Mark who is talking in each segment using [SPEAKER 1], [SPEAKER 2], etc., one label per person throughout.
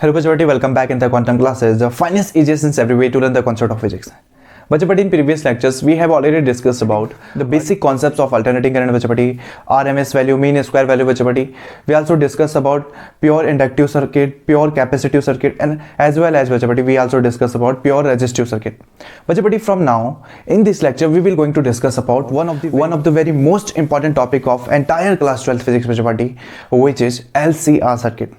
[SPEAKER 1] Hello, everybody. Welcome back in the quantum classes, the finest, easiest, and every way to learn the concept of physics. But in previous lectures, we have already discussed about the basic concepts of alternating current, RMS value, mean square value. We also discussed about pure inductive circuit, pure capacitive circuit, and as well as we also discussed about pure resistive circuit. But from now, in this lecture, we will going to discuss about one of the very most important topic of entire class 12 physics, which is LCR circuit.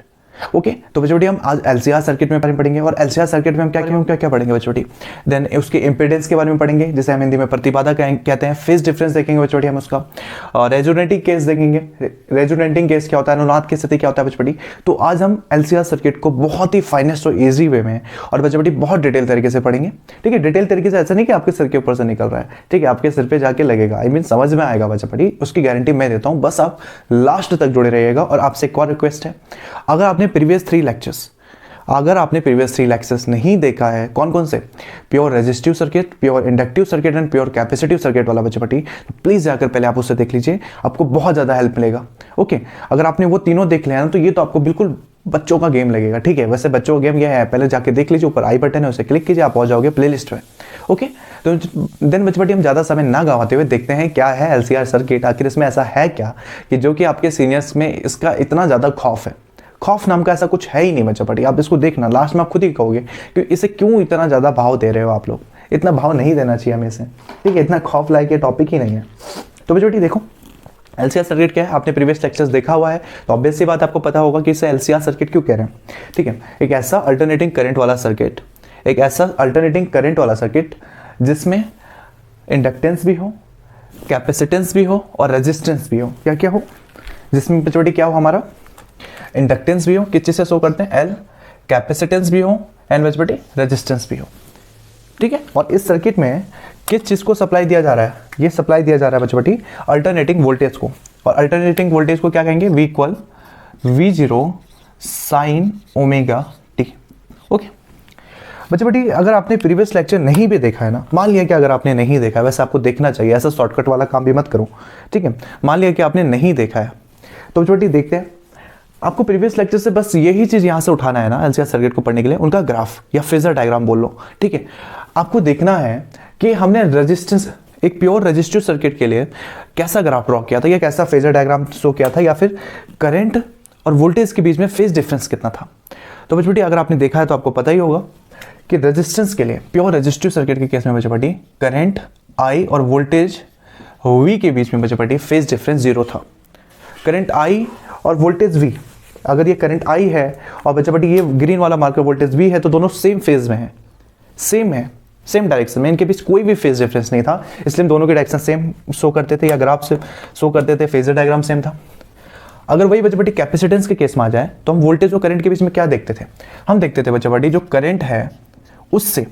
[SPEAKER 1] Okay तो बच्चों हम आज LCR circuit में पढ़ेंगे और LCR circuit में हम क्या पढ़ेंगे बच्चों। देन उसके इंपीडेंस के बारे में पढ़ेंगे, जिसे हम हिंदी में प्रतिबाधा कहते हैं। फेज डिफरेंस देखेंगे बच्चों हम उसका, और रेजोनेटिंग केस देखेंगे। रेजोनेटिंग केस क्या होता है, अनुनाद की स्थिति क्या होता है बच्चों। तो आज हम LCR सर्किट को बहुत ही फाइनेस्ट और ईजी वे में और बच्चों बहुत डिटेल तरीके से पढ़ेंगे। ठीक है, डिटेल तरीके से ऐसा नहीं कि आपके सिर के ऊपर से निकल रहा है, ठीक है, आपके सिर पे जाके लगेगा, आई मीन समझ में आएगा बच्चों, उसकी गारंटी मैं देता हूँ। बस आप लास्ट तक जुड़े रहिएगा। और आपसे एक और रिक्वेस्ट है, अगर आपने प्रीवियस थ्री लेक्चर्स नहीं देखा है, कौन से, pure resistive circuit, pure inductive circuit and pure capacitive circuit वाला बच्चों, तो प्लीज जाकर पहले आप उससे देख लीजिए, आपको बहुत ज्यादा हेल्प मिलेगा। ओके, अगर आपने वो तीनों देख लिया ना तो ये तो आपको बिल्कुल बच्चों का गेम लगेगा। ठीक है, वैसे बच्चों का गेम ये है, पहले जाके देख लीजिए, ऊपर आई बटन है, उसे क्लिक कीजिए, आप पहुंच जाओगे प्लेलिस्ट में। ओके, तो देन बच्चों हम ज़्यादा समय ना गवाते हुए देखते हैं क्या है LCR सर्किट, आखिर इसमें ऐसा है क्या कि जो कि आपके सीनियर्स में इसका इतना ज़्यादा खौफ है। खौफ नाम का ऐसा कुछ है ही नहीं बच्चों। आप इसको देखना, लास्ट में आप खुद ही कहोगे कि इसे क्यों इतना ज़्यादा भाव दे रहे हो आप लोग। इतना भाव नहीं देना चाहिए हमें इसे, ठीक है, इतना खौफ लायक ये टॉपिक ही नहीं है। तो बच्चों देखो, LCR सर्किट क्या है, आपने प्रीवियस लेक्चर्स देखा हुआ है तो ऑब्वियस सी बात आपको पता होगा कि इसे LCR सर्किट क्यों कह रहे हैं। ठीक है, एक ऐसा अल्टरनेटिंग करंट वाला सर्किट, जिसमें इंडक्टेंस भी हो, कैपेसिटेंस भी हो और रेजिस्टेंस भी हो। क्या हो, जिसमें बच्चों क्या हो, हमारा इंडक्टेंस भी हो, किस चीज से शो करते हैं, L, कैपेसिटेंस भी हो एंड बच्चों रेजिस्टेंस भी हो। ठीक है, और इस सर्किट में किस चीज को सप्लाई दिया जा रहा है, ये सप्लाई दिया जा रहा है बच्चों अल्टरनेटिंग वोल्टेज को। और अल्टरनेटिंग वोल्टेज को क्या कहेंगे, V = V0 sin omega T. Okay बच्चों, अगर आपने प्रीवियस लेक्चर नहीं भी देखा है ना, मान लिया कि अगर आपने नहीं देखा है, वैसे आपको देखना चाहिए, ऐसा शॉर्टकट वाला काम भी मत करो। ठीक है, मान लिया कि आपने नहीं देखा है तो बच्चों देखते हैं, आपको प्रीवियस लेक्चर से बस यही चीज यहां से उठाना है ना LCR सर्किट को पढ़ने के लिए, उनका ग्राफ या फेजर डायग्राम बोल लो। ठीक है, आपको देखना है कि हमने रेजिस्टेंस, एक प्योर रेजिस्टिव सर्किट के लिए कैसा ग्राफ ड्रॉ किया था, या कैसा फेजर डायग्राम शो किया था, या फिर करंट और वोल्टेज के बीच में फेज डिफरेंस कितना था। तो बच्चों अगर आपने देखा है तो आपको पता ही होगा कि रेजिस्टेंस के लिए, प्योर रेजिस्टिव सर्किट के केस में बच्चों करंट I और वोल्टेज V के बीच में बच्चों फेज डिफरेंस 0 था। करंट I और वोल्टेज V, अगर ये करंट I है और बच्चों ये ग्रीन वाला मार्कर वोल्टेज V है, तो दोनों सेम फेज में है, सेम डायरेक्शन में, इनके बीच कोई भी फेज डिफरेंस नहीं था, इसलिए दोनों के डायरेक्शन सेम शो करते थे, या ग्राफ से शो करते थे, फेजर डायग्राम सेम था। अगर वही बच्चों कैपेसिटेंस के केस में आ जाए तो हम वोल्टेज और करंट के बीच में क्या देखते थे, हम देखते थे बच्चों जो करंट है उससे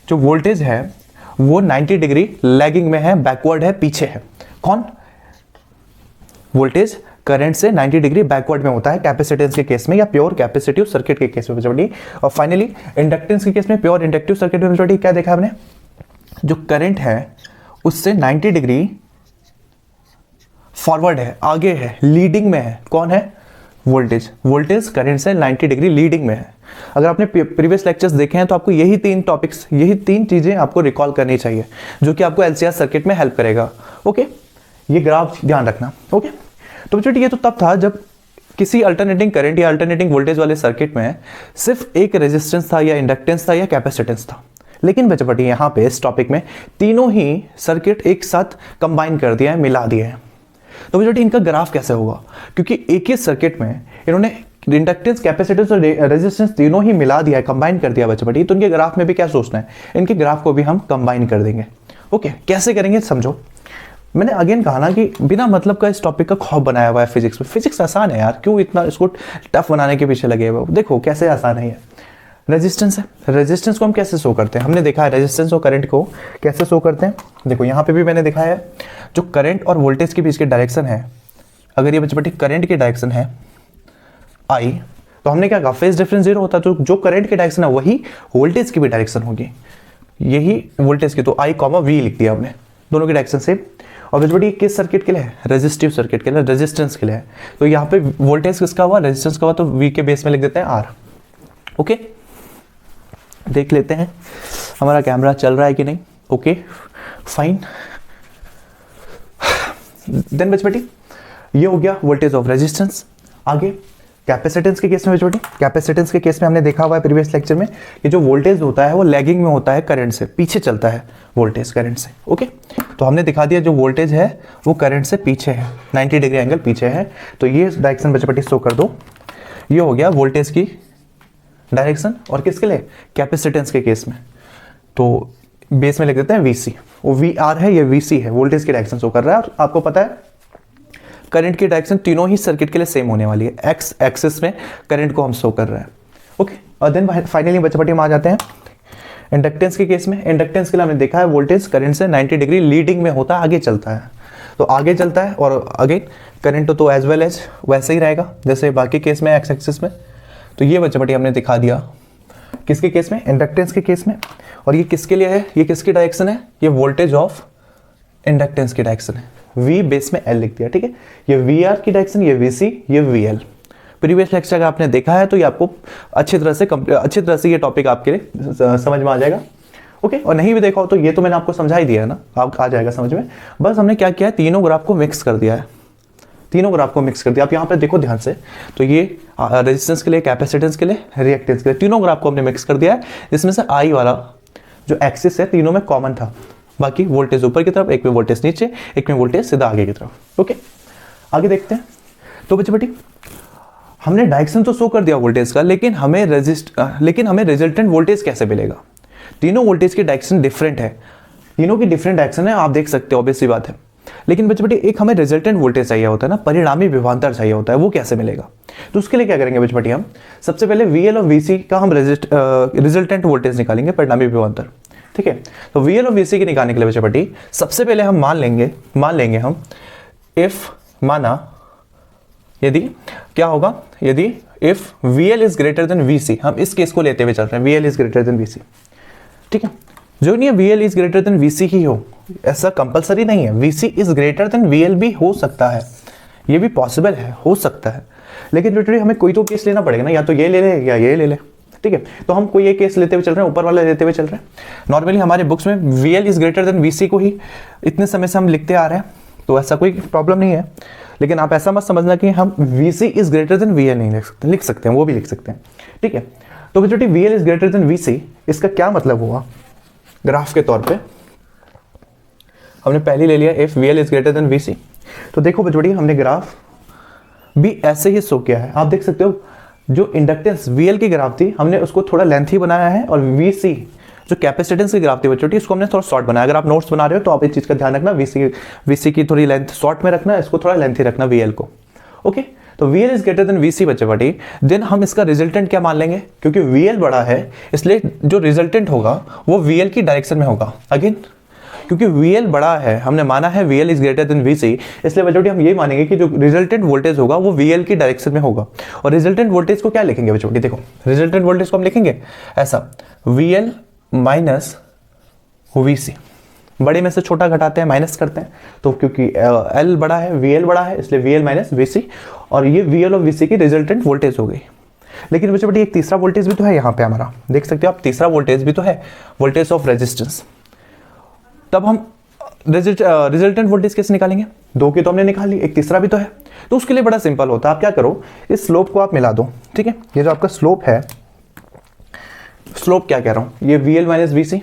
[SPEAKER 1] जो वोल्टेज है वो 90 डिग्री लैगिंग में है, बैकवर्ड है, पीछे है। कौन, वोल्टेज करंट से 90 डिग्री बैकवर्ड में होता है कैपेसिटेंस के केस में, या प्योर कैपेसिटिव सर्किट के केस में बच्चों। और फाइनली इंडक्टेंस के केस में, प्योर इंडक्टिव सर्किट में बच्चों क्या देखा हमने, जो करंट है उससे 90 डिग्री फॉरवर्ड है, आगे है, लीडिंग में है। कौन है, वोल्टेज करंट से 90 डिग्री लीडिंग में है। अगर आपने प्रीवियस लेक्चर्स देखे हैं तो आपको यही तीन चीजें आपको रिकॉल करनी चाहिए, जो कि आपको LCR सर्किट में हेल्प करेगा। ओके, ये ग्राफ ध्यान रखना। ओके, तो बच्चों ये तो तब था जब किसी अल्टरनेटिंग करंट या अल्टरनेटिंग वोल्टेज वाले सर्किट में सिर्फ एक रेजिस्टेंस था, या इंडक्टेंस था, या कैपेसिटेंस था। लेकिन बच्चों यहाँ पे इस टॉपिक में तीनों ही सर्किट एक साथ कंबाइन कर दिया है, मिला दिया है। तो बच्चों इनका ग्राफ कैसे होगा, क्योंकि एक ही सर्किट में इन्होंने इंडक्टेंस, कैपेसिटेंस और रेजिस्टेंस तीनों ही मिला दिया है, कंबाइन कर दिया बच्चों। तो इनके ग्राफ में भी क्या सोचना है, इनके ग्राफ को भी हम कंबाइन कर देंगे। ओके, कैसे करेंगे समझो। मैंने अगेन कहा ना कि बिना मतलब का इस टॉपिक का खौफ बनाया हुआ है फिजिक्स में। फिजिक्स आसान है यार, क्यों इतना इसको टफ बनाने के पीछे लगे हुए। देखो कैसे आसान है ये। रेजिस्टेंस है, रेजिस्टेंस को हम कैसे शो करते हैं, हमने देखा है रेजिस्टेंस और करंट को कैसे शो करते हैं। देखो यहाँ पे भी मैंने दिखाया है, जो करंट और वोल्टेज के बीच के डायरेक्शन है, अगर ये बच्चे करंट की डायरेक्शन है I, तो हमने क्या कहा, फेज डिफरेंस 0 होता है, तो जो करंट की डायरेक्शन है वही वोल्टेज की भी डायरेक्शन होगी, यही वोल्टेज की, तो I, V लिख दिया हमने, दोनों की डायरेक्शन सेम। और बच्चे किस सर्किट के लिए है, रेजिस्टिव सर्किट के लिए, रेजिस्टेंस के लिए है। तो यहाँ पे वोल्टेज किसका हुआ, रेजिस्टेंस का हुआ, तो V के बेस में लिख देते हैं R। ओके, देख लेते हैं हमारा कैमरा चल रहा है कि नहीं। Okay fine. देन बच्चे बेटी ये हो गया वोल्टेज ऑफ रेजिस्टेंस। आगे कैपेसिटेंस के केस में बच्चे बेटी, कैपेसिटेंस के केस में हमने देखा हुआ है प्रीवियस लेक्चर में कि जो वोल्टेज होता है वो लैगिंग में होता है करंट से, पीछे चलता है वोल्टेज करंट से। ओके, तो हमने दिखा दिया जो वोल्टेज है वो करंट से पीछे है, 90 डिग्री एंगल पीछे है। तो ये डायरेक्शन बच्चे बेटी शो कर दो। ये हो गया वोल्टेज की डायरेक्शन, और किसके लिए, कैपेसिटेंस के केस में। तो बेस में लिख देते हैं VC, वो VR है, ये VC है, वोल्टेज की डायरेक्शन शो कर रहा है। और आपको पता है करंट की डायरेक्शन तीनों ही सर्किट के लिए सेम होने वाली है, एक्स एक्सिस में करंट को हम शो कर रहे हैं। ओके, और देन फाइनली बच्चे बेटी हम आ जाते हैं इंडक्टेंस के केस में। इंडक्टेंस के लिए हमने देखा है वोल्टेज करंट से 90 डिग्री लीडिंग में होता है, आगे चलता है। तो आगे चलता है, और अगेन करंट तो एज वेल एज वैसे ही रहेगा जैसे बाकी केस में एक्स एक्सिस में। तो ये बच्चे बेटी हमने दिखा दिया किसके केस में, इंडक्टेंस के केस में। और ये किसके लिए है, ये किसकी डायरेक्शन है, ये वोल्टेज ऑफ इंडक्टेंस की डायरेक्शन है। V बेस में L लिख दिया, ठीक है। ये VR की डायरेक्शन, ये VC, ये VL। प्रीवियस लेक्चर का आपने देखा है तो ये आपको अच्छी तरह से ये टॉपिक आपके लिए समझ में आ जाएगा। ओके, और नहीं भी देखा हो तो ये तो मैंने आपको समझा ही दिया है ना, आप आ जाएगा समझ में। बस हमने क्या किया है, तीनों ग्राफ को मिक्स कर दिया है, तीनों ग्राफ को मिक्स कर दिया। आप यहाँ पे देखो ध्यान से, तो ये रेजिस्टेंस के लिए, कैपेसिटेंस के लिए, रिएक्टेंस के लिए, तीनों ग्राफ को हमने मिक्स कर दिया है। इसमें से I वाला जो एक्सिस है तीनों में कॉमन था, बाकी वोल्टेज ऊपर की तरफ, एक में वोल्टेज नीचे, एक में वोल्टेज सीधा आगे की तरफ। ओके, आगे देखते हैं। तो बच्चे बेटी हमने डायरेक्शन तो शो कर दिया वोल्टेज का, लेकिन हमें रिजल्टेंट वोल्टेज कैसे मिलेगा। तीनों वोल्टेज की डायरेक्शन डिफरेंट है, तीनों की डिफरेंट डायरेक्शन है, आप देख सकते हो, ऑब्वियस सी बात है। लेकिन बच्चे बेटी एक हमें रिजल्टेंट वोल्टेज चाहिए होता है ना, परिणामी विभवांतर चाहिए होता है, वो कैसे मिलेगा। तो उसके लिए क्या करेंगे बच्चे बेटी, हम सबसे पहले VL और VC का हम रिजल्टेंट वोल्टेज निकालेंगे, परिणामी विभवांतर, ठीक है। तो VL और VC के निकालने के लिए बच्चे बेटी सबसे पहले हम मान लेंगे हम इफ माना, यदि क्या होगा, यदि if VL is greater then VC, हम इस केस को लेते हुए चल रहे हैं, VL is greater then VC, ठीक है। जो नहीं है VL is greater then VC ही हो, ऐसा कंपलसरी नहीं है। VC is greater then VL भी हो सकता है, ये भी पॉसिबल है, हो सकता है। लेकिन बेटे हमें कोई तो केस लेना पड़ेगा ना, या तो ये ले ले या ये ले ले, ठीक है। तो हम कोई एक केस लेते हुए चल रहे हैं, ऊपर वाला लेते हुए चल रहे हैं। नॉर्मली हमारे बुक्स में VL is greater then VC को ही इतने समय से हम लिखते आ रहे हैं, तो ऐसा कोई प्रॉब्लम नहीं है। लेकिन आप ऐसा मत समझना कि हम VC is greater then VL नहीं लिख सकते हैं, वो भी लिख सकते हैं, ठीक है। तो बेटे VL is greater then VC, इसका क्या मतलब हुआ ग्राफ के तौर पे, हमने पहले ले लिया if VL is greater then VC। तो देखो बच्चों हमने ग्राफ भी ऐसे ही शो किया है, आप देख सकते हो। जो इंडक्टेंस VL की ग्राफ थी हमने उसको थोड़ा लेंथी बनाया है, और VC जो कैपेसिटेंस की ग्राफ थी बच्चों इसको हमने थोड़ा शॉर्ट बनाया। अगर आप नोट्स बना रहे हो तो आप इस चीज का ध्यान रखना, VC की थोड़ी लेंथ शॉर्ट में रखना, इसको थोड़ा लेंथी रखना VL को। ओके, तो VL is greater then VC बच्चे बटी, देन हम इसका रिजल्टेंट क्या मान लेंगे, क्योंकि VL बड़ा है इसलिए जो रिजल्टेंट होगा वो VL की डायरेक्शन में होगा। अगेन क्योंकि VL बड़ा है, हमने माना है VL is greater then VC, इसलिए बच्चों हम ये मानेंगे कि जो रिजल्टेंट वोल्टेज होगा वो VL की डायरेक्शन में होगा। और रिजल्टेंट वोल्टेज को क्या लिखेंगे बच्चों, देखो रिजल्टेंट वोल्टेज को हम लिखेंगे ऐसा, VL माइनस VC, बड़े में से छोटा घटाते हैं, माइनस करते हैं। तो क्योंकि L बड़ा है, VL बड़ा है, इसलिए VL माइनस VC, और ये VL और VC की रिजल्टेंट वोल्टेज हो गई। लेकिन बच्चे एक तीसरा वोल्टेज भी तो है यहाँ पे हमारा, देख सकते हो आप, तीसरा वोल्टेज भी तो है, वोल्टेज ऑफ रेजिस्टेंस। तब हम रिजल्टेंट वोल्टेज कैसे निकालेंगे, दो की तो हमने निकाल ली, एक तीसरा भी तो है। तो उसके लिए बड़ा सिंपल होता है, आप क्या करो, इस स्लोप को आप मिला दो, ठीक है। ये जो आपका स्लोप है, स्लोप क्या कह रहा हूं, ये VL माइनस VC,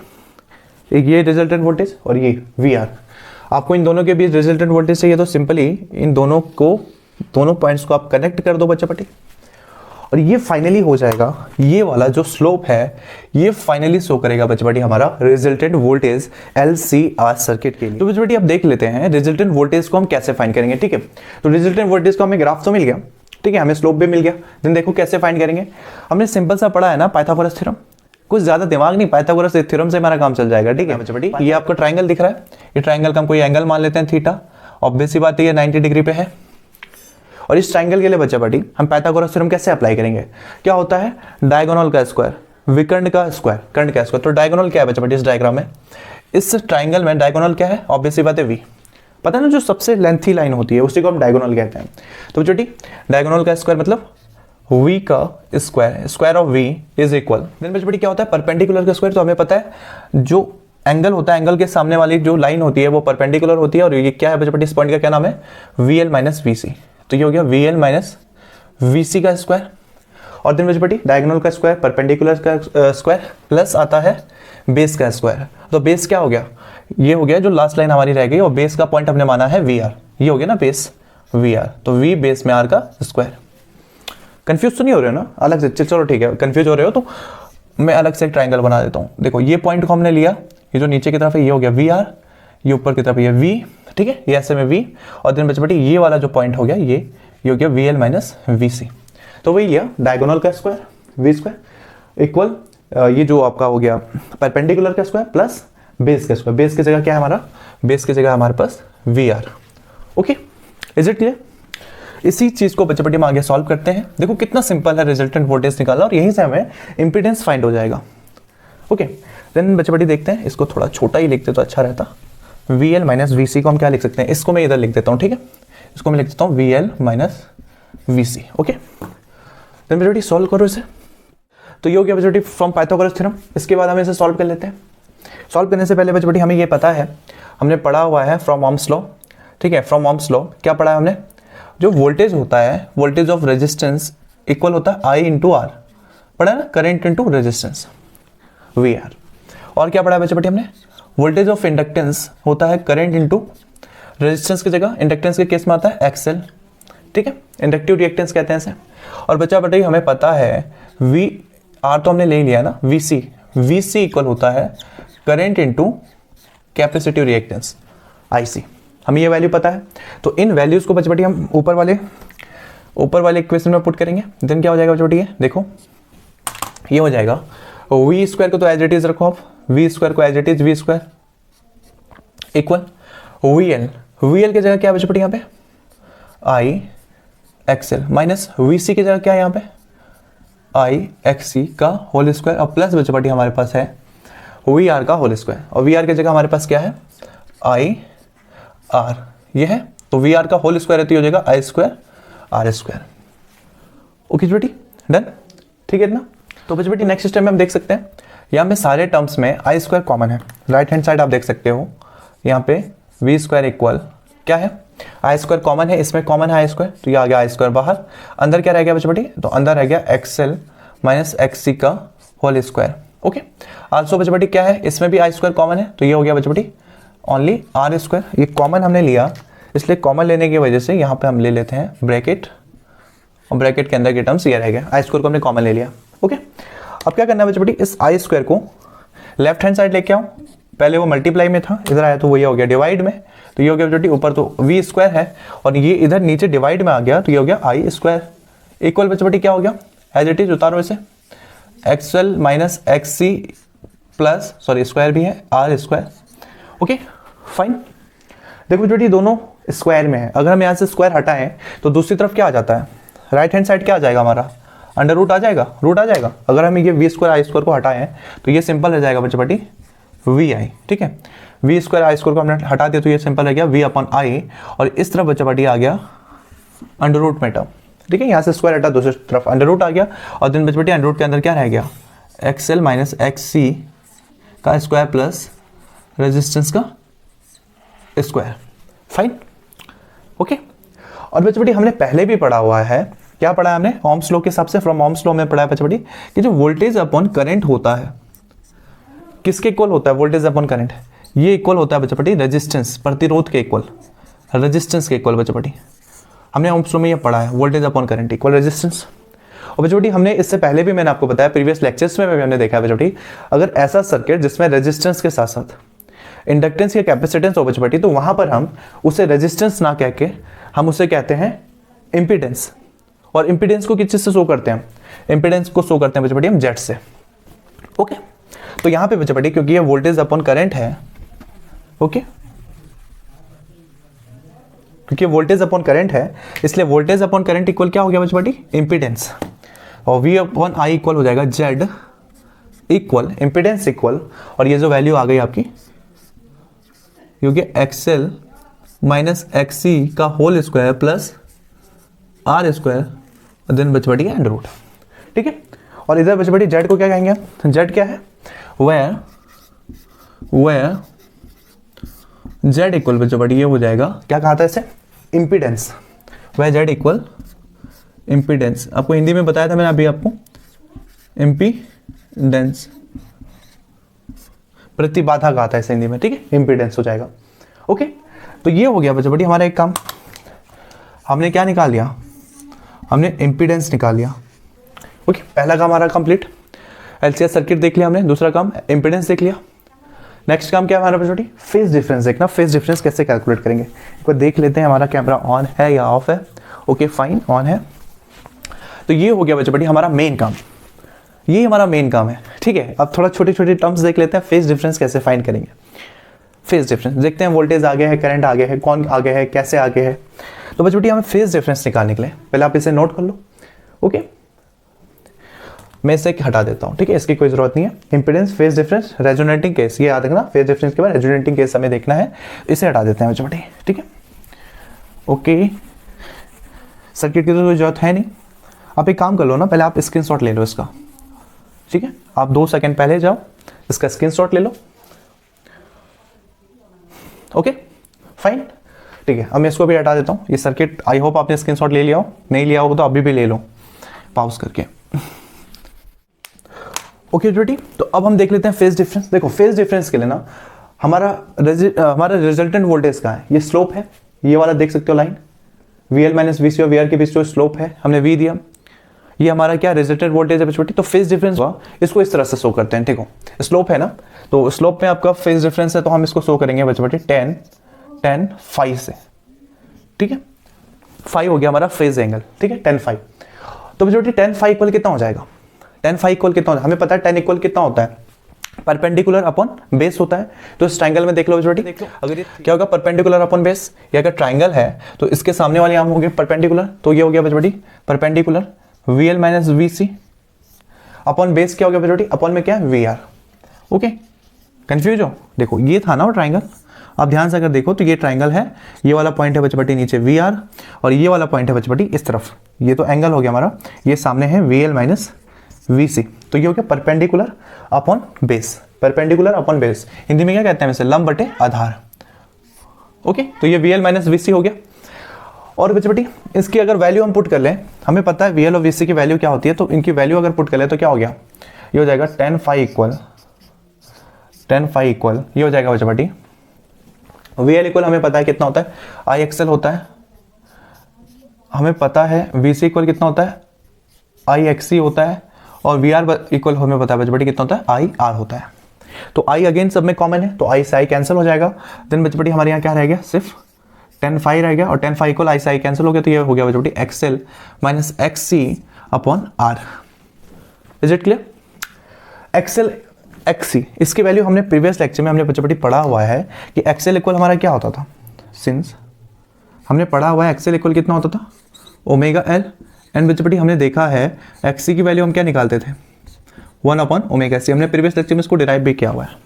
[SPEAKER 1] एक ये रिजल्टेंट वोल्टेज और ये VR। आपको इन दोनों के बीच रिजल्टेंट वोल्टेज चाहिए, तो सिंपली इन दोनों पॉइंट्स को आप कनेक्ट कर दो बच्चा पटी, और ये फाइनली हो जाएगा, ये वाला जो स्लोप है ये फाइनली शो करेगा बच्चा पटी हमारा रिजल्टेंट वोल्टेज LCR सर्किट के लिए। तो बच्चा पटी अब देख लेते हैं रिजल्टेंट वोल्टेज को हम कैसे फाइंड करेंगे, ठीक है। तो रिजल्टेंट वोल्टेज को हमें ग्राफ तो मिल गया, ठीक है, हमें स्लोप भी मिल गया। देन देखो कैसे फाइंड करेंगे, हमने सिंपल सा पढ़ा है ना पाइथागोरस थ्योरम, कुछ ज्यादा दिमाग नहीं, पाइथागोरस थ्योरम से हमारा काम चल जाएगा, ठीक है बच्चा बेटी। ये आपको ट्रायंगल दिख रहा है, ये ट्रायंगल का हम कोई एंगल मान लेते हैं थीटा, ऑब्वियस सी बात है ये 90 डिग्री पे है। और इस ट्रायंगल के लिए बच्चा बेटी हम पाइथागोरस थ्योरम कैसे अप्लाई करेंगे, क्या होता है, डायगोनल का स्क्वायर, विकर्ण का स्क्वायर, कर्ण का स्क्वायर। तो डायगोनल क्या है बच्चा बेटी इस डायग्राम में, इस ट्रायंगल में डायगोनल क्या है, ऑब्वियस सी बात है V, पता है ना, जो सबसे लेंथी लाइन होती है उसी को हम डायगोनल कहते हैं। तो बेटी डायगोनल का स्क्वायर मतलब v का square, square of v is equal, then बच्चे क्या होता है परपेंडिकुलर का स्क्वायर। तो हमें पता है जो एंगल होता है, एंगल के सामने वाली जो लाइन होती है वो परपेंडिकुलर होती है, और ये क्या है बच्चे इस पॉइंट का क्या नाम है, vl माइनस वी सी। तो ये हो गया vl माइनस वी सी का स्क्वायर, और देन बच्चे डायगोनल का स्क्वायर, परपेंडिकुलर का स्क्वायर, प्लस आता है बेस का स्क्वायर। तो बेस क्या हो गया, ये हो गया जो लास्ट लाइन हमारी रह गई, और बेस का पॉइंट हमने माना है वी आर, ये हो गया ना बेस वी आर, तो वी बेस में आर का स्क्वायर। कंफ्यूज तो नहीं हो रहे हो ना अलग से, चलो ठीक है, कंफ्यूज हो रहे हो तो मैं अलग से एक ट्राइंगल बना देता हूँ। देखो ये पॉइंट को हमने लिया, ये जो नीचे की तरफ है ये हो गया वी आर, ये ऊपर की तरफ ये वी, ठीक है, ये ऐसे में वी, और देन बच्चे ये वाला जो पॉइंट हो गया ये हो गया वी एल माइनस वी सी। तो वही लिया डायगोनल का स्क्वायर वी स्क्वायर इक्वल ये जो आपका हो गया परपेंडिकुलर का स्क्वायर प्लस बेस का स्क्वायर। बेस की जगह क्या है हमारा, बेस की जगह हमारे पास V R. Okay, is it clear? इसी चीज को बच्चे हम आगे सॉल्व करते हैं। देखो कितना सिंपल है रिजल्टेंट वोल्टेज निकालना, और यहीं से हमें इंपीडेंस फाइंड हो जाएगा। ओके, देन बच्चे देखते हैं, इसको थोड़ा छोटा ही लिखते तो अच्छा रहता। वी एल माइनस वी सी को हम क्या लिख सकते हैं, इसको मैं इधर लिख देता हूँ, ठीक है, इसको मैं लिख देता हूँ V L minus V C. Okay, then बच्चे सॉल्व करो इसे। तो ये हो गया बच्चे फ्रॉम पाइथागोरस थ्योरम। इसके बाद हम इसे सॉल्व कर लेते हैं। सॉल्व करने से पहले बच्चे हमें ये पता है, हमने पढ़ा हुआ है फ्रॉम ओम्स लॉ, ठीक है, फ्रॉम ओम्स लॉ क्या पढ़ा है हमने, जो वोल्टेज होता है, वोल्टेज ऑफ रेजिस्टेंस इक्वल होता है आई इंटू आर, पढ़ा है ना, current into resistance V R. और क्या पढ़ा है बच्चे हमने, वोल्टेज ऑफ इंडक्टेंस होता है करंट इंटू रेजिस्टेंस की जगह इंडक्टेंस के केस में आता है एक्सएल, ठीक है, इंडक्टिव रिएक्टेंस कहते हैं इसे। और बच्चा बताइए हमें पता है वी आर तो हमने ले लिया ना, वी सी इक्वल होता है current into capacitive reactance IC, हमें ये वैल्यू पता है। तो इन वैल्यूज को बच्चे हम ऊपर वाले इक्वेशन में पुट करेंगे, देन क्या हो जाएगा बच्चे, देखो ये हो जाएगा वी स्क्वायर को तो एज इट इज रखो आप, वी स्क्वायर को as it is V square equal V L की जगह क्या है बच्चे यहाँ पे I XL minus V C की जगह क्या है यहाँ पे आई एक्स सी का होल स्क्वायर, और प्लस बच्चे हमारे पास है वी आर का होल स्क्वायर, और वी आर की जगह हमारे पास क्या है आई आर, ये है, तो वी आर का होल स्क्वायर है तो ये हो जाएगा आई स्क्वायर आर स्क्वायर। ओके बेटी, डन, ठीक है ना। तो बेटी नेक्स्ट स्टेप में हम देख सकते हैं, यहाँ पे सारे टर्म्स में आई स्क्वायर कॉमन है, राइट हैंड साइड आप देख सकते हो, यहाँ पे वी स्क्वायर इक्वल क्या है आई स्क्वायर कॉमन है, इसमें कॉमन है आई स्क्वायर, तो ये आ गया आई स्क्वायर बाहर, अंदर क्या रह गया बच्चे, तो अंदर रह गया एक्सएल माइनस एक्स सी का होल स्क्वायर। ओके, आल्सो बच्चे क्या है, इसमें भी आई स्क्वायर कॉमन है, तो ये हो गया बच्चे ओनली आर स्क्वायर, ये कॉमन हमने लिया, इसलिए कॉमन लेने की वजह से यहाँ पे हम ले लेते हैं ब्रैकेट, और ब्रैकेट के अंदर के टर्म्स ये रह गया, आई स्क्वायर को हमने कॉमन ले लिया। ओके, अब क्या करना है बच्चे, इस आई स्क्वायर को लेफ्ट हैंड साइड लेके आओ, पहले वो मल्टीप्लाई में था, इधर आया तो वो ये हो गया डिवाइड में, तो ये हो गया बच्चे ऊपर तो वी स्क्वायर है, और ये इधर नीचे डिवाइड में आ गया, तो ये हो गया आई स्क्वायर इक्वल बच्चे क्या हो गया एज इट इज, उतारो इसे, XL minus X C plus sorry square भी है आर स्क्वायर। ओके फाइन, देखो बेटी दोनों स्क्वायर में है, अगर हम यहाँ से स्क्वायर हटाएं तो दूसरी तरफ क्या आ जाता है, राइट हैंड साइड क्या आ जाएगा हमारा, अंडर रूट आ जाएगा, रूट आ जाएगा। अगर हम ये वी स्क्वायर आई स्क्वायर को हटाएं तो ये सिंपल रह जाएगा बच्चे वी आई, ठीक है, वी स्क्वायर आई स्क्वायर को हमने हटा दिया तो ये सिंपल रह गया वी अपॉन आई, और इस तरफ बच्चे आ गया अंडर रूट में टर्म, ठीक है, यहाँ से स्क्वायर हटा दूसरी तरफ अंडर रूट आ गया, और दिन बच्चे अंडर रूट के अंदर क्या रह गया एक्सएल माइनस एक्स सी का स्क्वायर प्लस रेजिस्टेंस का स्क्वायर। Fine, okay. और बच्चे हमने पहले भी पढ़ा हुआ है, क्या पढ़ा है हमने, ओम्स लॉ के हिसाब से, फ्रॉम ओम्स लॉ में पढ़ा है बच्चे कि जो वोल्टेज अपॉन करंट होता है किसके इक्वल होता है, वोल्टेज अपॉन करंट, ये इक्वल होता है बच्चे रेजिस्टेंस, प्रतिरोध के इक्वल, रेजिस्टेंस के इक्वल बच्चे हमने ओम्स लॉ में ये पढ़ा है, voltage upon current equal resistance. और बच्चे हमने इससे पहले भी मैंने आपको बताया प्रीवियस लेक्चर्स में भी हमने देखा है बच्चे, अगर ऐसा सर्किट जिसमें रेजिस्टेंस के साथ साथ इंडक्टेंस या कैपेसिटेंस हो बच्चे, तो वहां पर हम उसे रेजिस्टेंस ना कह के हम उसे कहते हैं इंपीडेंस, और इंपीडेंस को किस चीज से शो करते हैं, इंपीडेंस को शो करते हैं बच्चे हम जेड से। ओके, तो यहां पे बच्चे क्योंकि ये वोल्टेज अपॉन करंट है, ओके, क्योंकि वोल्टेज अपॉन करंट है इसलिए वोल्टेज अपॉन करंट इक्वल क्या हो गया बच्चे इंपीडेंस, और वी अपॉन आई इक्वल हो जाएगा जेड इक्वल इंपीडेंस इक्वल, और ये जो वैल्यू आ गई आपकी क्योंकि एक्सएल माइनस एक्स सी का whole square plus R square, और देन बच पड़ी अंडर रूट, ठीक है। और इधर बच पड़ी जेड को क्या कहेंगे हम, जेड क्या है, वेयर जेड इक्वल बच पड़ी ये हो जाएगा, क्या कहा था इसे, impedance, where Z equal impedance, आपको हिंदी में बताया था मैंने अभी आपको, इम्पीडेंस, प्रतिबाधा कहा था इसे हिंदी में, ठीक है, इम्पीडेंस हो जाएगा। ओके, तो ये हो गया बच्चों बड़ी हमारा एक काम, हमने क्या निकाल लिया, हमने इम्पीडेंस निकाल लिया। ओके, पहला काम हमारा कंप्लीट, एलसीएस सर्किट देख लिया हमने, दूसरा काम इम्पीडेंस देख लिया। नेक्स्ट काम क्या है हमारा बच्चों, फेज डिफरेंस देखना, फेज डिफरेंस कैसे कैलकुलेट करेंगे एक बार देख लेते हैं, हमारा कैमरा ऑन है या ऑफ है, ओके फाइन ऑन है। तो ये हो गया बच्चों बड़ी हमारा मेन काम, ये हमारा मेन काम है, ठीक है। अब थोड़ा छोटी छोटी टर्म्स देख लेते हैं, फेज डिफरेंस कैसे फाइंड करेंगे। फेज डिफरेंस देखते हैं, वोल्टेज आगे है, करंट आगे है, कौन आगे है, कैसे आगे है। तो बच्चों हमें फेज डिफरेंस निकालने के लिए पहले आप इसे नोट कर लो। ओके, मैं इसे हटा देता हूं, ठीक है, इसकी कोई जरूरत नहीं है। Impedance, phase difference, resonating case, ये याद रखना, फेज डिफरेंस के बाद रेजोनेटिंग केस हमें देखना है, इसे हटा देते हैं बच्चों, ठीक है। ओके, सर्किट की तो कोई जरूरत है नहीं। आप एक काम कर लो ना, पहले आप स्क्रीनशॉट ले लो इसका, ठीक है, आप 2 सेकंड पहले जाओ, इसका स्क्रीनशॉट ले लो। ओके फाइन, ठीक है। अब मैं इसको भी हटा देता हूँ, ये सर्किट, आई होप आपने स्क्रीनशॉट ले लिया हो, नहीं लिया हो तो अभी भी ले लो पॉज करके। ओके बेटी, तो अब हम देख लेते हैं फेज डिफरेंस। देखो फेज डिफरेंस के लिए ना हमारा रिजल्टेंट वोल्टेज का है, ये स्लोप है, ये वाला देख सकते हो लाइन, VL माइनस VC और VR के बीच जो स्लोप है, हमने V दिया, ये हमारा क्या रिजल्टेंट वोल्टेज है बेटी। तो फेज डिफरेंस हुआ, इसको इस तरह से शो करते हैं, ठीक हो, स्लोप है ना, तो स्लोप में आपका फेज डिफरेंस है, तो हम इसको शो करेंगे बेटी 10 5 से, ठीक है, 5 हो गया हमारा फेज एंगल, ठीक है, 10 5। तो बेटी 10 5 इक्वल कितना हो जाएगा, 10 5 इक्वल कितना होता है, हमें पता है 10 इक्वल कितना होता है, परपेंडिकुलर अपॉन बेस होता है। तो इस ट्रायंगल में देख लो बेटी, देख लो अगर ये क्या होगा, परपेंडिकुलर अपॉन बेस, या अगर ट्रायंगल है तो इसके सामने वाले आर्म हो गए परपेंडिकुलर, तो ये हो गया बेटी perpendicular VL minus VC upon base क्या हो गया बेटी, अपॉन में क्या है VR। ओके, कंफ्यूज हो, देखो ये था ना वो ट्रायंगल, आप ध्यान से अगर देखो तो ये ट्रायंगल है, ये वाला पॉइंट है बच्चे नीचे VR, और ये वाला पॉइंट है बच्चे इस तरफ, ये तो एंगल हो गया हमारा, ये सामने है VL माइनस VC, तो ये हो गया perpendicular upon base, perpendicular upon base, Hindi में क्या कहते हैं इसे, लंब बटे आधार। ओके, तो ये VL माइनस VC हो गया। और बच्चे इसकी अगर वैल्यू हम पुट कर लें, हमें पता है VL और VC की वैल्यू क्या होती है, तो इनकी वैल्यू अगर पुट कर लें तो क्या हो गया, ये हो जाएगा 10 5 इक्वल ये हो जाएगा बच्चे VL इक्वल हमें पता है कितना होता है, IXL होता है, हमें पता है VC इक्वल कितना होता है, IXC होता है, और VR इक्वल हमें पता है बच्चे कितना होता है, IR होता है। तो I अगेन सब में कॉमन है, तो I से I कैंसिल हो जाएगा, देन बच्चे हमारे यहाँ क्या रह गया, सिर्फ 10 5 रह गया, और 10 5 इक्वल I से I कैंसिल हो गया, तो ये हो गया बच्चे XL minus XC upon R। Is it clear, XL XC, इसकी वैल्यू हमने प्रीवियस लेक्चर में हमने बच्चे पढ़ा हुआ है कि XL इक्वल हमारा क्या होता था, सिंस हमने पढ़ा हुआ है XL इक्वल कितना होता था, ओमेगा L, एंड बच्चे हमने देखा है XC की वैल्यू हम क्या निकालते थे, 1 अपॉन ओमेगा C, हमने प्रीवियस लेक्चर में इसको डिराइव भी किया हुआ है।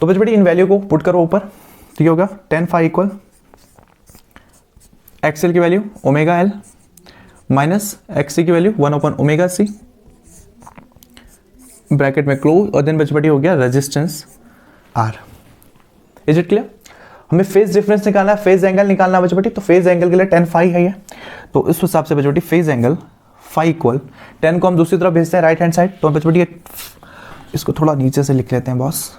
[SPEAKER 1] तो बच्चे इन वैल्यू को पुट करो ऊपर, तो ये होगा 10 5 इक्वल XL की value omega L minus XC की value 1 upon omega C, bracket में क्लोज, और देन बच्चे हो गया resistance R। Is it clear, हमें फेज डिफरेंस निकालना है, फेज एंगल निकालना है बच्चे, तो फेज एंगल के लिए 10 5 है ये, तो इस हिसाब से बच्चे फेज एंगल 5 इक्वल 10 को हम दूसरी तरफ भेजते हैं राइट हैंड साइड, तो बच्चे इसको थोड़ा नीचे से लिख लेते हैं बॉस,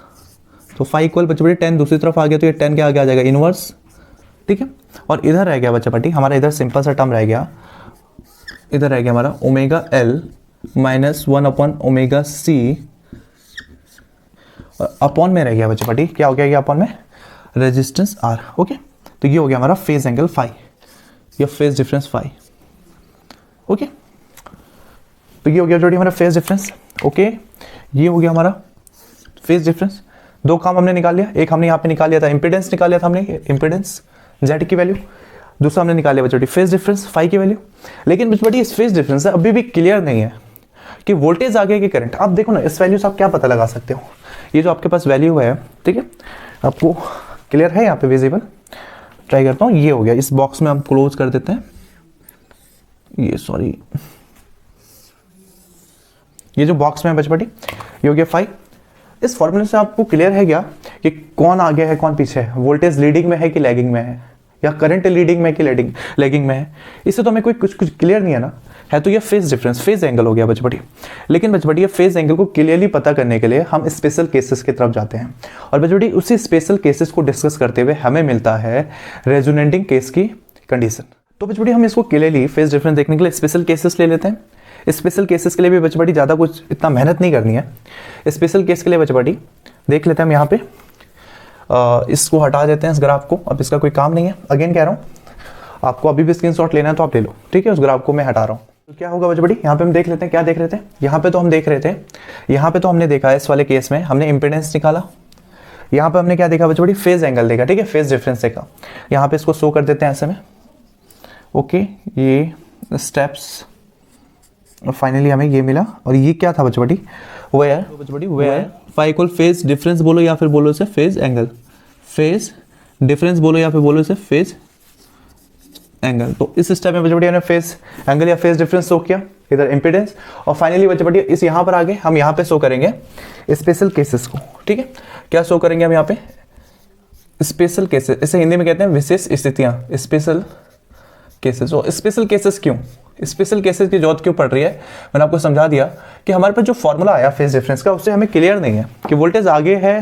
[SPEAKER 1] तो 5 इक्वल बच्चे 10 दूसरी तरफ आ गया, तो ये 10 के आगे आ जाएगा इनवर्स, ठीक है। और इधर रह गया बच्चे हमारा, इधर सिंपल सा टर्म रह गया, इधर रह गया हमारा omega L minus 1 upon omega C, और अपॉन में रह गया बच्चे क्या हो गया, ये अपॉन में रेजिस्टेंस R। ओके, तो ये हो गया हमारा फेज एंगल 5 या फेज डिफरेंस 5। ओके, तो ये हो गया हमारा फेज डिफरेंस। ओके, ये हो गया हमारा फेज डिफरेंस। 2 काम हमने निकाल लिया, एक हमने यहाँ पे निकाल लिया था इम्पीडेंस, निकाल लिया था हमने इम्पीडेंस Z की वैल्यू, दूसरा हमने निकाल लिया बच्चों फेज डिफरेंस 5 की वैल्यू। लेकिन बच्चों इस फेज डिफरेंस से अभी भी क्लियर नहीं है कि वोल्टेज आगे की करंट। आप देखो ना, इस वैल्यू से आप क्या पता लगा सकते हो, ये जो आपके पास वैल्यू है, ठीक है, आपको क्लियर है यहाँ पे विजिबल, ट्राई करता हूँ, ये हो गया, इस बॉक्स में हम क्लोज कर देते हैं। ये सॉरी, ये जो बॉक्स में है बचपटी ये हो गया फाई। इस फॉर्मूले से आपको क्लियर है क्या कि कौन आगे है कौन पीछे है, वोल्टेज लीडिंग में है कि लैगिंग में है, या करंट लीडिंग में कि लैगिंग में है। इससे तो हमें कोई कुछ क्लियर नहीं है ना, है तो ये फेज डिफरेंस, फेज एंगल हो गया बचपटी। लेकिन बचपटी ये फेज एंगल को क्लियरली पता करने के लिए हम स्पेशल केसेस की तरफ जाते हैं, और बचपटी उसी स्पेशल केसेस को डिस्कस करते हुए हमें मिलता है रेजोनेटिंग केस की कंडीशन। तो बचपटी हम इसको क्लियरली फेज डिफरेंस देखने के लिए स्पेशल केसेस ले लेते हैं। स्पेशल केसेस के लिए भी बचपटी ज़्यादा कुछ इतना मेहनत नहीं करनी है। स्पेशल केस के लिए बचपटी देख लेते हैं हम यहाँ पे, इसको हटा देते हैं इस ग्राफ को, अब इसका कोई काम नहीं है। अगेन कह रहा हूँ, आपको अभी भी स्क्रीनशॉट लेना है तो आप ले लो, ठीक है। उस ग्राफ को मैं हटा रहा हूँ। तो क्या होगा बचपटी, यहाँ पे हम देख लेते हैं, क्या देख रहे थे यहाँ पे, तो हम देख रहे थे, यहाँ पे तो हमने देखा है इस वाले केस में हमने इंपेडेंस निकाला, यहाँ पे हमने क्या देखा बचपटी, फेज एंगल देखा, ठीक है, फेज डिफरेंस देखा। यहाँ पे इसको शो कर देते हैं ऐसे में, ओके, ये स्टेप्स, और फाइनली हमें ये मिला। और ये क्या था बचपटी, वेयर बचपटी, where phi equal phase difference बोलो या फिर बोलो इसे फेज एंगल, फेज डिफरेंस बोलो या फिर बोलो इसे फेज एंगल। तो इस स्टेप में बचपटी हमने फेज एंगल या फेज डिफरेंस शो किया, इधर इंपीडेंस, और फाइनली बचपटी इस यहाँ पर आगे हम यहाँ पे शो करेंगे स्पेशल केसेस को, ठीक है। क्या शो करेंगे हम यहाँ पे, स्पेशल केसेस, इसे हिंदी में कहते हैं विशेष स्थितियां, स्पेशल केसेस। और स्पेशल केसेस क्यों, स्पेशल केसेस की जरूरत क्यों पड़ रही है, मैंने आपको समझा दिया कि हमारे पास जो फॉर्मूला आया फेज डिफरेंस का उससे हमें क्लियर नहीं है कि वोल्टेज आगे है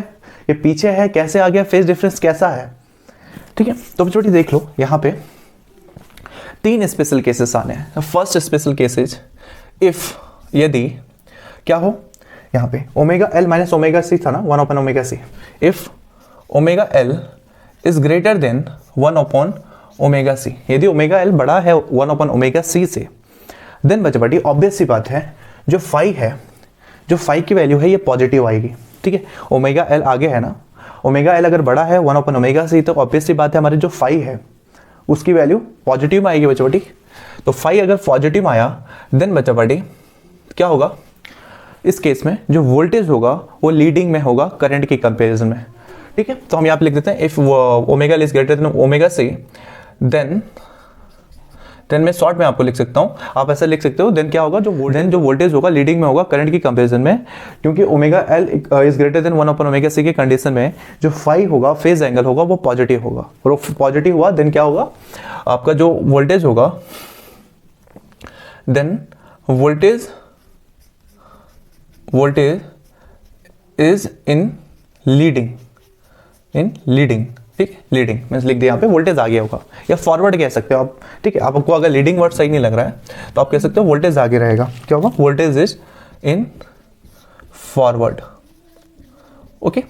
[SPEAKER 1] ये पीछे है, कैसे आ गया, फेज डिफरेंस कैसा है, ठीक है। तो बच्चों देख लो यहाँ पे 3 स्पेशल केसेस आने हैं। फर्स्ट स्पेशल केसेज, इफ यदि क्या हो, यहाँ पे omega L minus omega C था ना, 1 upon omega C, if omega L is greater than 1 upon omega C, यदि ओमेगा एल बड़ा है 1 अपॉन ओमेगा सी से, देन बच्चों ऑब्वियस सी बात है जो फाई है, जो फाई की वैल्यू है ये पॉजिटिव आएगी, ठीक है। ओमेगा एल आगे है ना, ओमेगा एल अगर बड़ा है 1 अपॉन ओमेगा सी, तो ऑब्वियस सी बात है हमारी जो फाई है उसकी वैल्यू पॉजिटिव में आएगी बच्चों। तो फाई अगर पॉजिटिव आया देन बच्चों क्या होगा, इस केस में जो वोल्टेज होगा वो लीडिंग में होगा करंट की कंपेरिजन में, ठीक है। तो हम यहाँ पे लिख देते हैं if omega L is greater than omega C, then मैं शॉर्ट में आपको लिख सकता हूँ, आप ऐसा लिख सकते हो, देन क्या होगा, जो वोल्टेज होगा लीडिंग में होगा करंट की कंपैरिजन में, क्योंकि omega L is greater than 1 upon omega C के कंडीशन में जो फाई होगा, फेज एंगल होगा वो पॉजिटिव होगा, और वो पॉजिटिव हुआ देन क्या होगा, आपका जो वोल्टेज होगा, then voltage is in leading, ठीक, लीडिंग मीन्स लिख दिया यहाँ पे, वोल्टेज आगे होगा, या फॉरवर्ड कह सकते हो आप, ठीक है। आपको अगर लीडिंग वर्ड सही नहीं लग रहा है तो आप कह सकते हो वोल्टेज आगे रहेगा, क्या होगा, voltage is in forward, okay.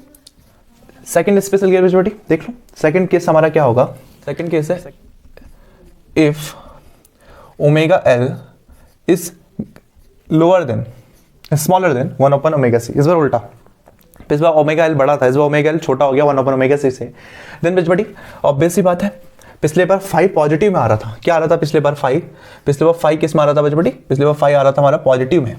[SPEAKER 1] Second special case बेटी देख लो, सेकंड केस हमारा क्या होगा, सेकंड केस है if omega L is lower than smaller than 1 upon omega C, इस बार उल्टा, इस बार ओमेगा एल बड़ा था, इस बार ओमेगा एल छोटा हो गया 1 अपॉन ओमेगा सी से, देन बच्ची ऑब्वियस सी बात है, पिछले बार 5 पॉजिटिव में आ रहा था, क्या आ रहा था पिछले बार 5 किस में आ रहा था बच्ची, पिछले बार 5 आ रहा था हमारा पॉजिटिव में,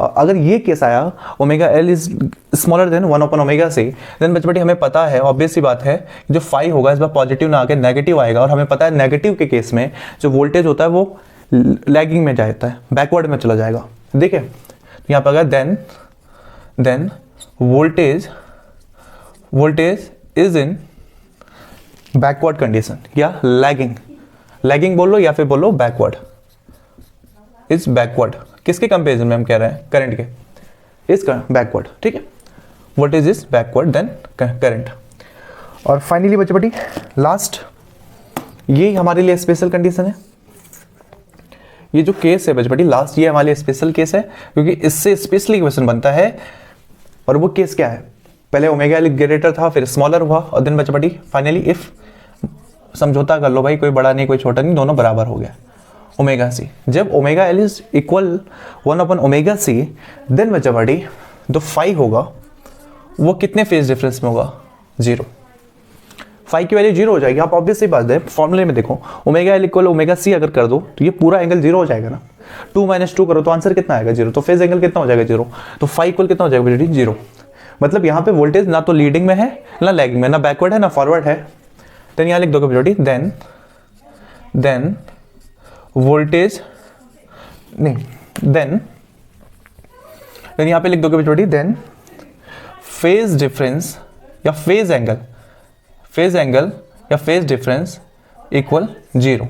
[SPEAKER 1] और अगर ये केस आया omega L is smaller than 1 upon omega C, then बच्ची हमें पता है, ऑब्वियस सी बात है, जो 5 होगा इस बार पॉजिटिव ना आके नेगेटिव आएगा, और हमें पता है नेगेटिव के केस में जो वोल्टेज होता है वो लैगिंग में जाता है, बैकवर्ड में चला जाएगा, देखिए। तो यहाँ पर अगर then voltage is in backward condition, या लैगिंग बोलो या फिर बोलो बैकवर्ड, इज बैकवर्ड, किसके कंपेरिजन में हम कह रहे हैं, करंट के, इज बैकवर्ड, ठीक है। Voltage is backward than current. और फाइनली बच्चे लास्ट, ये हमारे लिए स्पेशल कंडीशन है, ये जो केस है बच्चे लास्ट, ये हमारे लिए स्पेशल केस है, क्योंकि इससे स्पेशली क्वेश्चन बनता है। और वो केस क्या है, पहले ओमेगा एल ग्रेटर था, फिर स्मॉलर हुआ, और देन बच्चे फाइनली इफ समझौता कर लो भाई, कोई बड़ा नहीं कोई छोटा नहीं, दोनों बराबर हो गया ओमेगा सी। जब omega L is equal 1 upon omega C, then बच्चे जो 5 होगा वो कितने फेज डिफरेंस में होगा, 0, 5 की वैल्यू 0 हो जाएगी। आप ऑब्वियस सी बात है, फॉर्मूले में देखो, omega L equal omega C अगर कर दो तो ये पूरा एंगल 0 हो जाएगा ना, 2 - 2 करो तो आंसर कितना आएगा, 0, तो फेज एंगल कितना हो जाएगा, 0, तो 5 इक्वल कितना हो जाएगा, 0। मतलब यहाँ पे वोल्टेज ना तो लीडिंग में है ना लैगिंग में, ना बैकवर्ड है ना फॉरवर्ड है। देन यहाँ लिख दोगे बेटी, देन वोल्टेज नहीं देन यहाँ पे लिख दोगे बच्चों देन फेज डिफरेंस या फेज एंगल या phase difference equal 0।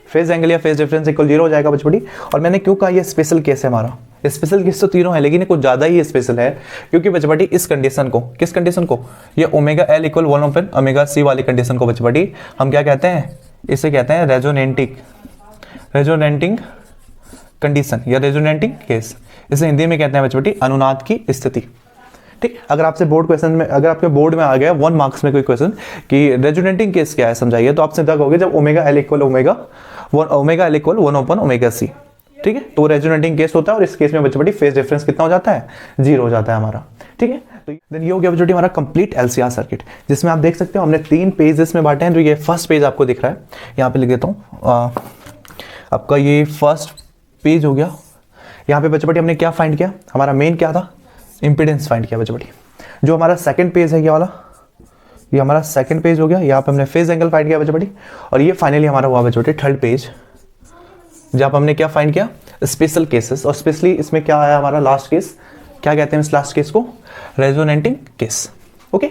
[SPEAKER 1] Phase angle या फेज डिफरेंस इक्वल 0 हो जाएगा बच्चों। और मैंने क्यों कहा ये स्पेशल केस है हमारा, स्पेशल केस तो तीनों है लेकिन ये कुछ ज़्यादा ही स्पेशल है, क्योंकि बचपटी इस कंडीशन को, किस कंडीशन को, ये omega L equal 1 omega C वाली कंडीशन को बचपटी हम क्या कहते हैं, इसे कहते हैं रेजोनेंटिंग कंडीशन या रेजोनेंटिंग केस। इसे हिंदी में कहते हैं बचपटी अनुनाद की स्थिति। ठीक, अगर आपसे बोर्ड क्वेश्चन में, अगर आपके बोर्ड में आ गया 1 मार्क्स में कोई क्वेश्चन कि रेजोनेंटिंग केस क्या है समझाइए, तो आप सीधा कहोगे जब omega L equal 1 omega C. ठीक है, तो रेजोनेटिंग केस होता है और इस केस में बच्चों फेज डिफरेंस कितना हो जाता है, 0 हो जाता है हमारा। ठीक है, तो देन ये हो गया बच्चों हमारा कंप्लीट एलसीआर सर्किट, जिसमें आप देख सकते हो हमने 3 पेजेस में बांटे हैं। तो ये फर्स्ट पेज आपको दिख रहा है, यहाँ पे लिख देता हूँ, आपका ये फर्स्ट पेज हो गया। यहाँ पे बच्चों हमने क्या फाइंड किया, हमारा मेन क्या था, इंपीडेंस फाइंड किया बच्चों। जो हमारा सेकंड पेज है ये वाला, ये हमारा सेकंड पेज हो गया, यहाँ पे हमने फेज एंगल फाइंड किया बच्चों। और ये फाइनली हमारा हुआ बच्चों थर्ड पेज, जहाँ पर हमने क्या फाइंड किया, स्पेशल केसेस। और स्पेशली इसमें क्या आया हमारा लास्ट केस, क्या कहते हैं इस लास्ट केस को, रेजोनेटिंग केस। ओके,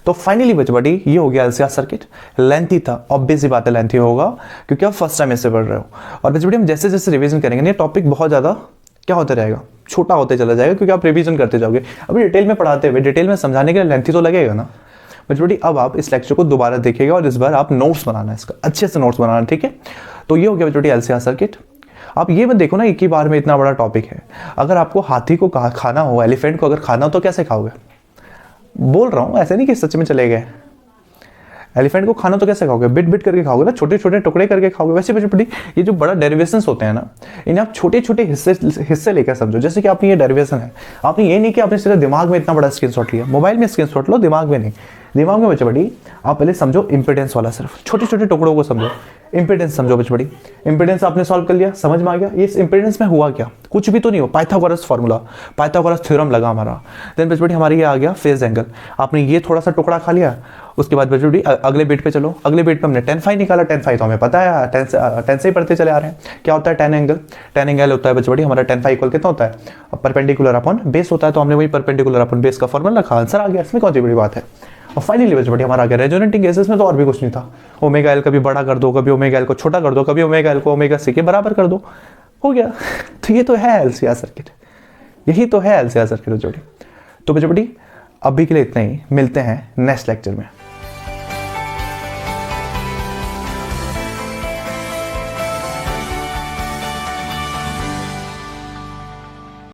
[SPEAKER 1] तो फाइनली बच्चों ये हो गया एलसीआर सर्किट। लेंथी था, ऑब्वियस सी बात है लेंथी होगा क्योंकि आप फर्स्ट टाइम इससे पढ़ रहे हो। और बच्चों हम जैसे जैसे रिवीजन करेंगे ये टॉपिक बहुत ज़्यादा क्या होता रहेगा, छोटा होते चला जाएगा, क्योंकि आप रिवीजन करते जाओगे। अभी डिटेल में पढ़ाते हुए डिटेल में समझाने के लिए लेंथी तो लगेगा ना बच्चों। अब आप इस लेक्चर को दोबारा देखिएगा और इस बार आप नोट्स बनाना है, इसका अच्छे से नोट्स बनाना। ठीक है, तो ये हो गया बच्चों एलसीआर सर्किट। आप ये मत देखो ना एक ही बार में इतना बड़ा टॉपिक है। अगर आपको हाथी को खाना हो, एलिफेंट को अगर खाना हो तो कैसे खाओगे, बोल रहा हूँ, ऐसे नहीं कि सच में चले गए। एलिफेंट को खाना तो कैसे खाओगे, बिट बिट करके खाओगे ना, छोटे छोटे टुकड़े करके खाओगे। वैसे बच्चों ये जो बड़ा डेरिवेशंस होते हैं ना, इन्हें आप छोटे छोटे हिस्से लेकर समझो। जैसे कि आपने ये डेरिवेशन है, आपने ये नहीं कि आपने सीधा दिमाग में इतना बड़ा स्क्रीनशॉट लिया, मोबाइल में स्क्रीनशॉट लो, दिमाग में नहीं। दिमाग में बच्चों आप पहले समझो इंपीडेंस वाला, सिर्फ छोटे छोटे टुकड़ों को समझो। इंपीडेंस समझो बच्चों, इंपीडेंस आपने सॉल्व कर लिया, समझ में आ गया ये इंपीडेंस में हुआ क्या, कुछ भी तो नहीं हो, पाइथागोरस फार्मूला, पाइथागोरस थ्योरम लगा हमारा। देन बच्चों हमारी ये आ गया फेज एंगल, आपने ये थोड़ा सा टुकड़ा खा लिया। उसके बाद बच्चों अगले बीट पे चलो, अगले बीट पे हमने टेन फाई निकाला। टेन फाई तो हमें पता है, टेन से ही पढ़ते चले आ रहे हैं। क्या होता है टेन एंगल, टेन एंगल होता है बच्चों हमारा टेन फाई इक्वल कितना होता है, परपेंडिकुलर अपॉन बेस होता है। तो हमने वही परपेंडिकुलर अपॉन बेस का फॉर्मूला रखा, आंसर आ गया, इसमें कौन सी बड़ी बात है। और फाइनली बच्चों हमारा आ गया रेजोनेटिंग केसेस में तो और भी कुछ नहीं था, ओमेगा एल कभी बड़ा कर दो, कभी ओमेगा एल को छोटा कर दो, कभी ओमेगा एल को ओमेगा सी के बराबर कर दो, हो गया। तो ये तो है एलसीआर सर्किट, यही तो है एलसीआर सर्किट बच्चों। तो बच्चों अभी के लिए इतना ही, मिलते हैं नेक्स्ट लेक्चर में।